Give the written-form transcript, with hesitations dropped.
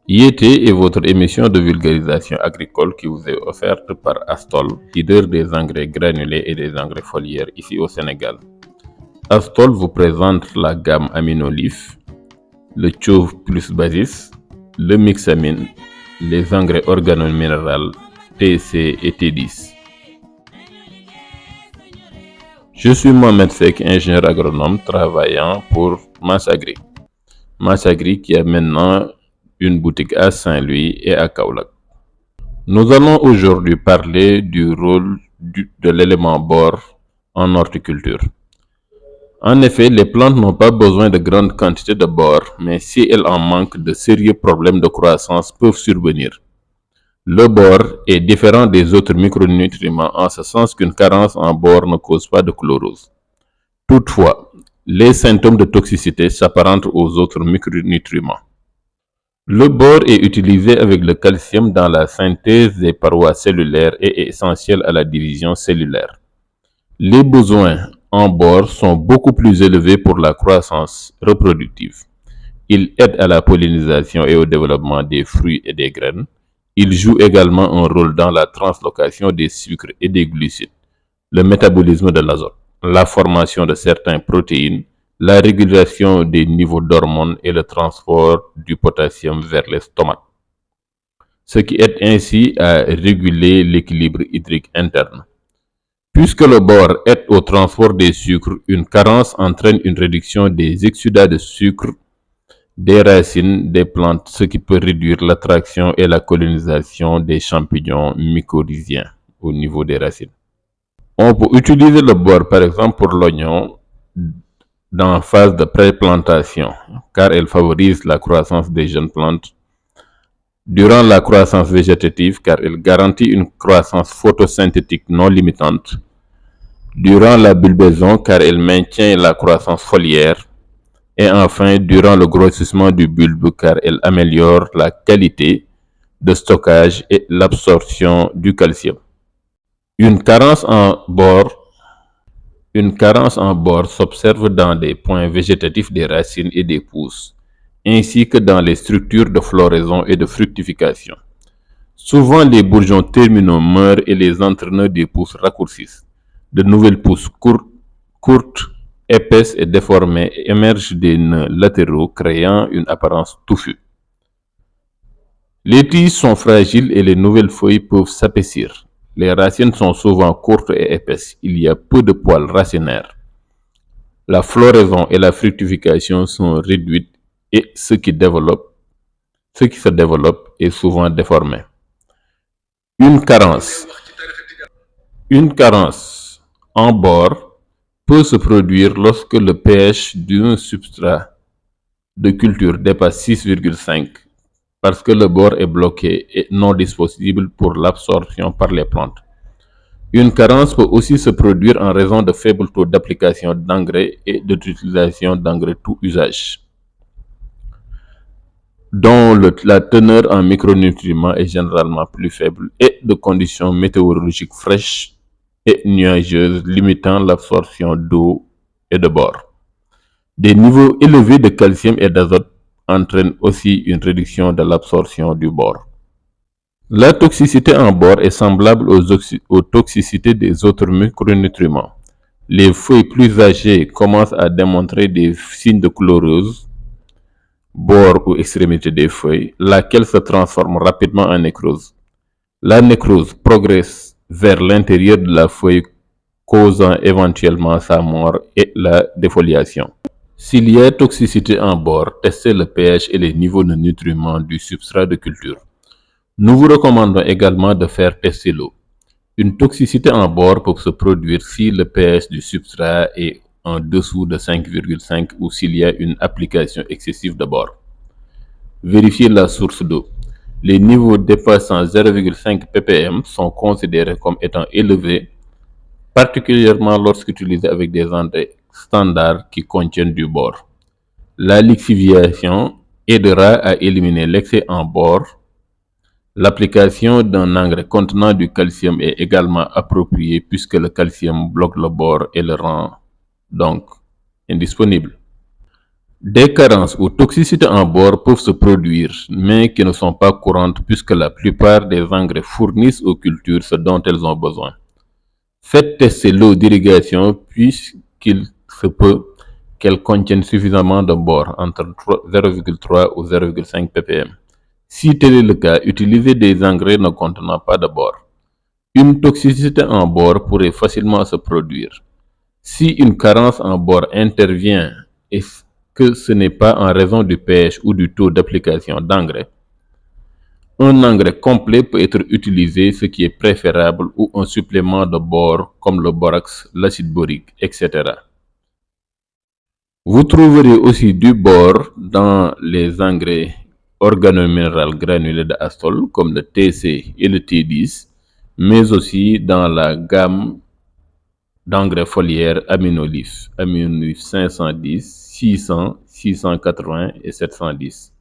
YT est votre émission de vulgarisation agricole qui vous est offerte par Astol, leader des engrais granulés et des engrais foliaires ici au Sénégal. Astol vous présente la gamme Aminolif, le Chauve plus Basis, le Mixamine, les engrais organominérales TC et T10. Je suis Mohamed Sek, ingénieur agronome travaillant pour Massagri. Massagri qui a maintenant une boutique à Saint-Louis et à Kaolack. Nous allons aujourd'hui parler du rôle de l'élément bore en horticulture. En effet, les plantes n'ont pas besoin de grandes quantités de bore, mais si elles en manquent, de sérieux problèmes de croissance peuvent survenir. Le bore est différent des autres micronutriments en ce sens qu'une carence en bore ne cause pas de chlorose. Toutefois, les symptômes de toxicité s'apparentent aux autres micronutriments. Le bore est utilisé avec le calcium dans la synthèse des parois cellulaires et est essentiel à la division cellulaire. Les besoins en bore sont beaucoup plus élevés pour la croissance reproductive. Il aide à la pollinisation et au développement des fruits et des graines. Il joue également un rôle dans la translocation des sucres et des glucides, le métabolisme de l'azote, la formation de certaines protéines, la régulation des niveaux d'hormones et le transport du potassium vers l'estomac, ce qui aide ainsi à réguler l'équilibre hydrique interne. Puisque le bore aide au transport des sucres, une carence entraîne une réduction des exsudats de sucre des racines des plantes, ce qui peut réduire l'attraction et la colonisation des champignons mycorhiziens au niveau des racines. On peut utiliser le bore par exemple pour l'oignon dans la phase de pré-plantation, car elle favorise la croissance des jeunes plantes. Durant la croissance végétative, car elle garantit une croissance photosynthétique non limitante. Durant la bulbaison, car elle maintient la croissance foliaire. Et enfin, durant le grossissement du bulbe, car elle améliore la qualité de stockage et l'absorption du calcium. Une carence en bore s'observe dans des points végétatifs des racines et des pousses, ainsi que dans les structures de floraison et de fructification. Souvent, les bourgeons terminaux meurent et les entraîneurs des pousses raccourcissent. De nouvelles pousses courtes, épaisses et déformées émergent des nœuds latéraux, créant une apparence touffue. Les tiges sont fragiles et les nouvelles feuilles peuvent s'épaissir. Les racines sont souvent courtes et épaisses. Il y a peu de poils racinaires. La floraison et la fructification sont réduites et ce qui se développe est souvent déformé. Une carence en bore peut se produire lorsque le pH d'un substrat de culture dépasse 6,5 parce que le bore est bloqué et non disponible pour l'absorption par les plantes. Une carence peut aussi se produire en raison de faibles taux d'application d'engrais et d'utilisation d'engrais tout usage, dont la teneur en micronutriments est généralement plus faible, et de conditions météorologiques fraîches et nuageuses limitant l'absorption d'eau et de bore. Des niveaux élevés de calcium et d'azote entraînent aussi une réduction de l'absorption du bore. La toxicité en bore est semblable aux toxicités des autres micronutriments. Les feuilles plus âgées commencent à démontrer des signes de chlorose, bord ou extrémité des feuilles, laquelle se transforme rapidement en nécrose. La nécrose progresse vers l'intérieur de la feuille, causant éventuellement sa mort et la défoliation. S'il y a toxicité en bore, testez le pH et les niveaux de nutriments du substrat de culture. Nous vous recommandons également de faire tester l'eau. Une toxicité en bore peut se produire si le pH du substrat est en dessous de 5,5 ou s'il y a une application excessive de bore. Vérifiez la source d'eau. Les niveaux dépassant 0,5 ppm sont considérés comme étant élevés, particulièrement lorsqu'utilisés avec des engrais standards qui contiennent du bore. La lixiviation aidera à éliminer l'excès en bore. L'application d'un engrais contenant du calcium est également appropriée puisque le calcium bloque le bore et le rend donc indisponible. Des carences ou toxicités en bore peuvent se produire, mais qui ne sont pas courantes puisque la plupart des engrais fournissent aux cultures ce dont elles ont besoin. Faites tester l'eau d'irrigation puisqu'il se peut qu'elle contienne suffisamment de bore, entre 0,3 ou 0,5 ppm. Si tel est le cas, utilisez des engrais ne contenant pas de bore. Une toxicité en bore pourrait facilement se produire. Si une carence en bore intervient et que ce n'est pas en raison du pH ou du taux d'application d'engrais, un engrais complet peut être utilisé, ce qui est préférable, ou un supplément de bore comme le borax, l'acide borique, etc. Vous trouverez aussi du bore dans les engrais organominéral granulés de Astol comme le TC et le T10, mais aussi dans la gamme d'engrais foliaires Aminolif 510, 600, 680 et 710.